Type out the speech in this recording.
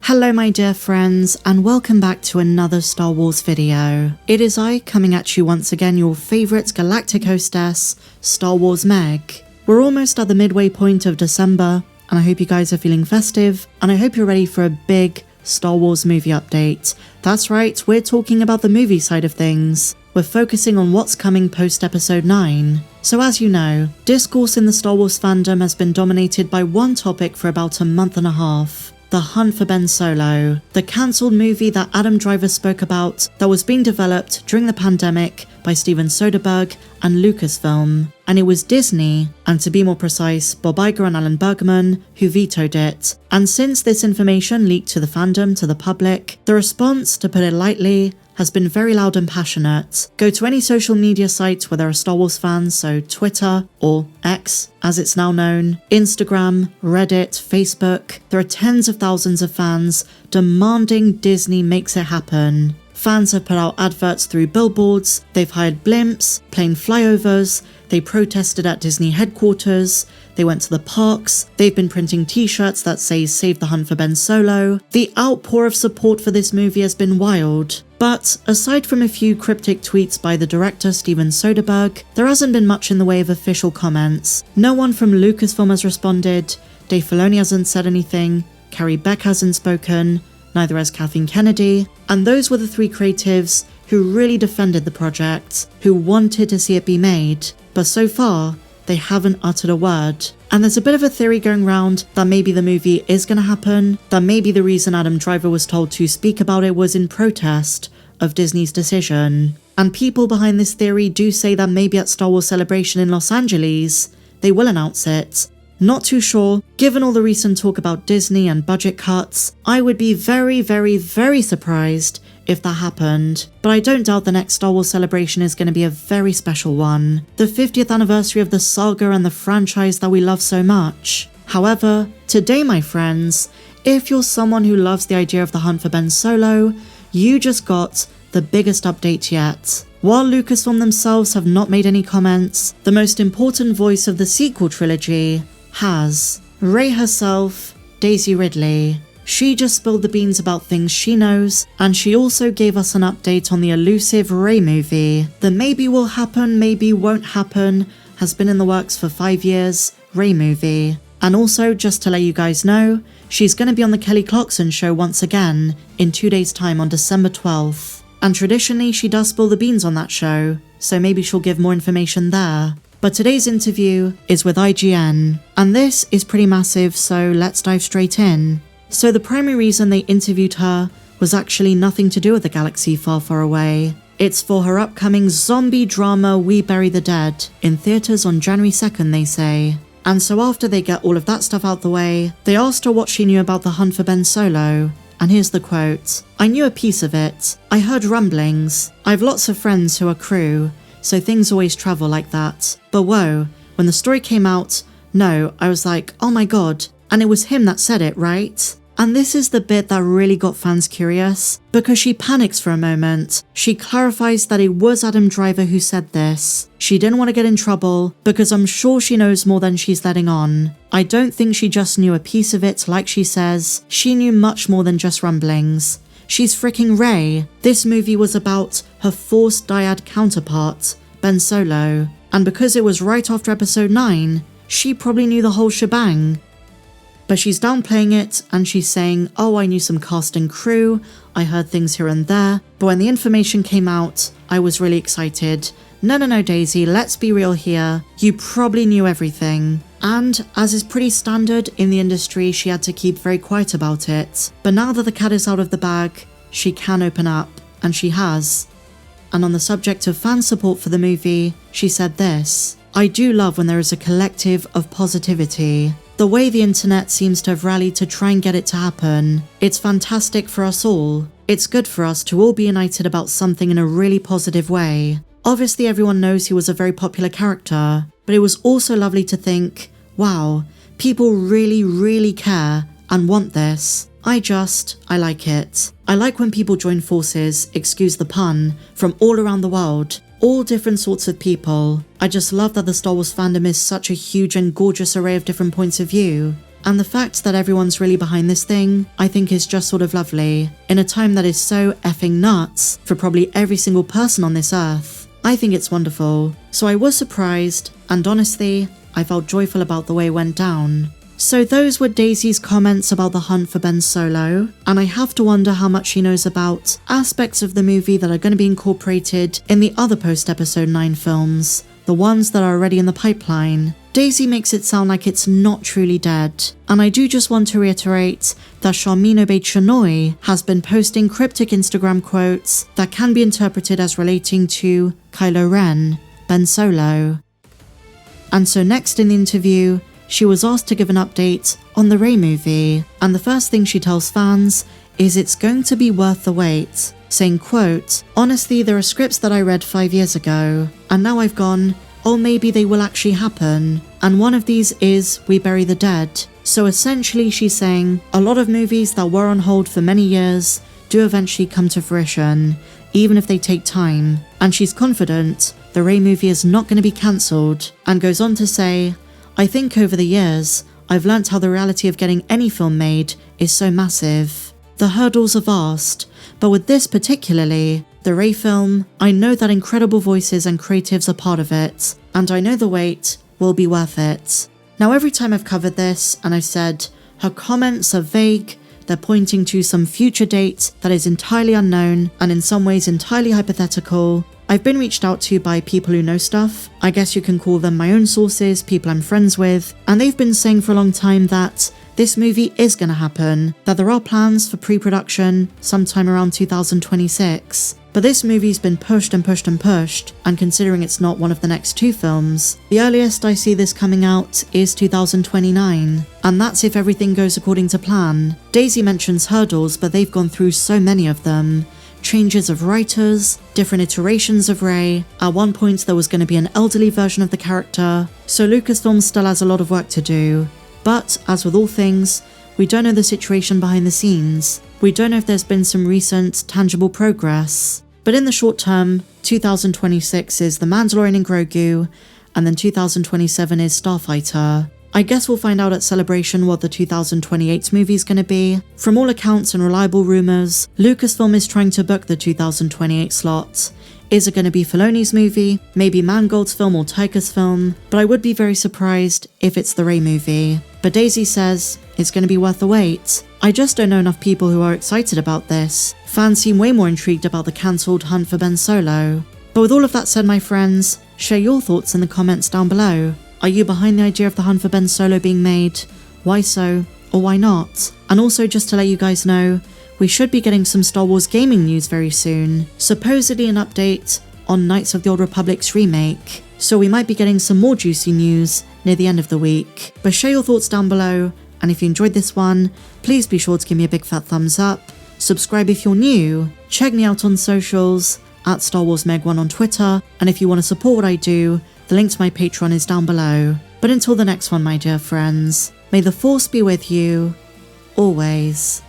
Hello my dear friends, and welcome back to another Star Wars video. It is I coming at you once again, your favourite galactic hostess, Star Wars Meg. We're almost at the midway point of December, and I hope you guys are feeling festive, and I hope you're ready for a big Star Wars movie update. That's right, we're talking about the movie side of things. We're focusing on what's coming post episode 9. So as you know, discourse in the Star Wars fandom has been dominated by one topic for about a month and a half. The Hunt for Ben Solo, the cancelled movie that Adam Driver spoke about that was being developed during the pandemic by Steven Soderbergh and Lucasfilm. And it was Disney, and to be more precise, Bob Iger and Alan Bergman, who vetoed it. And since this information leaked to the fandom, to the public, the response, to put it lightly, has been very loud and passionate. Go to any social media sites where there are Star Wars fans, so Twitter, or X, as it's now known, Instagram, Reddit, Facebook. There are tens of thousands of fans demanding Disney makes it happen. Fans have put out adverts through billboards, they've hired blimps, plane flyovers, they protested at Disney headquarters, they went to the parks, they've been printing t-shirts that say "Save the Hunt for Ben Solo." The outpour of support for this movie has been wild. But aside from a few cryptic tweets by the director Steven Soderbergh, there hasn't been much in the way of official comments. No one from Lucasfilm has responded, Dave Filoni hasn't said anything, Carrie Beck hasn't spoken, neither has Kathleen Kennedy, and those were the three creatives who really defended the project, who wanted to see it be made, but so far, they haven't uttered a word. And there's a bit of a theory going around that maybe the movie is going to happen, that maybe the reason Adam Driver was told to speak about it was in protest of Disney's decision. And people behind this theory do say that maybe at Star Wars Celebration in Los Angeles, they will announce it. Not too sure. Given all the recent talk about Disney and budget cuts, I would be very, very, very surprised if that happened. But I don't doubt the next Star Wars Celebration is going to be a very special one. The 50th anniversary of the saga and the franchise that we love so much. However, today my friends, if you're someone who loves the idea of the Hunt for Ben Solo, you just got the biggest update yet. While Lucasfilm themselves have not made any comments, the most important voice of the sequel trilogy has. Rey herself, Daisy Ridley. She just spilled the beans about things she knows, and she also gave us an update on the elusive Rey movie. The maybe will happen, maybe won't happen, has been in the works for 5 years, Rey movie. And also, just to let you guys know, she's going to be on the Kelly Clarkson show once again, in 2 days time on December 12th. And traditionally she does spill the beans on that show, so maybe she'll give more information there. But today's interview is with IGN, and this is pretty massive, so let's dive straight in. So the primary reason they interviewed her was actually nothing to do with the galaxy far, far away. It's for her upcoming zombie drama We Bury the Dead, in theatres on January 2nd, they say. And so after they get all of that stuff out the way, they asked her what she knew about the Hunt for Ben Solo. And here's the quote. "I knew a piece of it. I heard rumblings. I've lots of friends who are crew, so things always travel like that. But whoa, when the story came out, no, I was like, oh my god, and it was him that said it, right?" And this is the bit that really got fans curious, because she panics for a moment. She clarifies that it was Adam Driver who said this. She didn't want to get in trouble, because I'm sure she knows more than she's letting on. I don't think she just knew a piece of it like she says. She knew much more than just rumblings. She's freaking Rey. This movie was about her Force dyad counterpart, Ben Solo. And because it was right after episode 9, she probably knew the whole shebang. But she's downplaying it, and she's saying, oh, I knew some cast and crew, I heard things here and there, but when the information came out, I was really excited. No, Daisy, let's be real here. You probably knew everything. And, as is pretty standard in the industry, she had to keep very quiet about it. But now that the cat is out of the bag, she can open up, and she has. And on the subject of fan support for the movie, she said this: "I do love when there is a collective of positivity. The way the internet seems to have rallied to try and get it to happen. It's fantastic for us all. It's good for us to all be united about something in a really positive way. Obviously everyone knows he was a very popular character, but it was also lovely to think, wow, people really, really care and want this. I like it. I like when people join forces, excuse the pun, from all around the world. All different sorts of people. I just love that the Star Wars fandom is such a huge and gorgeous array of different points of view. And the fact that everyone's really behind this thing, I think is just sort of lovely. In a time that is so effing nuts for probably every single person on this earth. I think it's wonderful. So I was surprised, and honestly, I felt joyful about the way it went down. So those were Daisy's comments about the hunt for Ben Solo, and I have to wonder how much she knows about aspects of the movie that are going to be incorporated in the other post-episode 9 films, the ones that are already in the pipeline. Daisy makes it sound like it's not truly dead, and I do just want to reiterate that Charmin Obaid-Chinoy has been posting cryptic Instagram quotes that can be interpreted as relating to Kylo Ren, Ben Solo. And so next in the interview, she was asked to give an update on the Rey movie, and the first thing she tells fans is it's going to be worth the wait, saying, quote, "Honestly, there are scripts that I read 5 years ago, and now I've gone, oh, maybe they will actually happen, and one of these is We Bury the Dead." So essentially she's saying a lot of movies that were on hold for many years do eventually come to fruition, even if they take time, and she's confident the Rey movie is not going to be cancelled, and goes on to say, "I think over the years, I've learnt how the reality of getting any film made is so massive. The hurdles are vast, but with this particularly, the Rey film, I know that incredible voices and creatives are part of it, and I know the wait will be worth it." Now every time I've covered this, and I've said, her comments are vague, they're pointing to some future date that is entirely unknown, and in some ways entirely hypothetical. I've been reached out to by people who know stuff. I guess you can call them my own sources, people I'm friends with, and they've been saying for a long time that this movie is going to happen, that there are plans for pre-production sometime around 2026. But this movie's been pushed and pushed and pushed, and considering it's not one of the next 2 films, the earliest I see this coming out is 2029, and that's if everything goes according to plan. Daisy mentions hurdles, but they've gone through so many of them. Changes of writers, different iterations of Rey. At one point there was going to be an elderly version of the character, so Lucasfilm still has a lot of work to do. But, as with all things, we don't know the situation behind the scenes. We don't know if there's been some recent, tangible progress. But in the short term, 2026 is The Mandalorian and Grogu, and then 2027 is Starfighter. I guess we'll find out at Celebration what the 2028 movie is going to be. From all accounts and reliable rumours, Lucasfilm is trying to book the 2028 slot. Is it going to be Filoni's movie, maybe Mangold's film or Taika's film? But I would be very surprised if it's the Rey movie. But Daisy says it's going to be worth the wait. I just don't know enough people who are excited about this. Fans seem way more intrigued about the cancelled hunt for Ben Solo. But with all of that said, my friends, share your thoughts in the comments down below. Are you behind the idea of the hunt for Ben Solo being made? Why so? Or why not? And also, just to let you guys know, we should be getting some Star Wars gaming news very soon. Supposedly an update on Knights of the Old Republic's remake. So we might be getting some more juicy news near the end of the week. But share your thoughts down below, and if you enjoyed this one, please be sure to give me a big fat thumbs up. Subscribe if you're new. Check me out on socials, at StarWarsMeg1 on Twitter, and if you want to support what I do, the link to my Patreon is down below. But until the next one, my dear friends, may the Force be with you, always.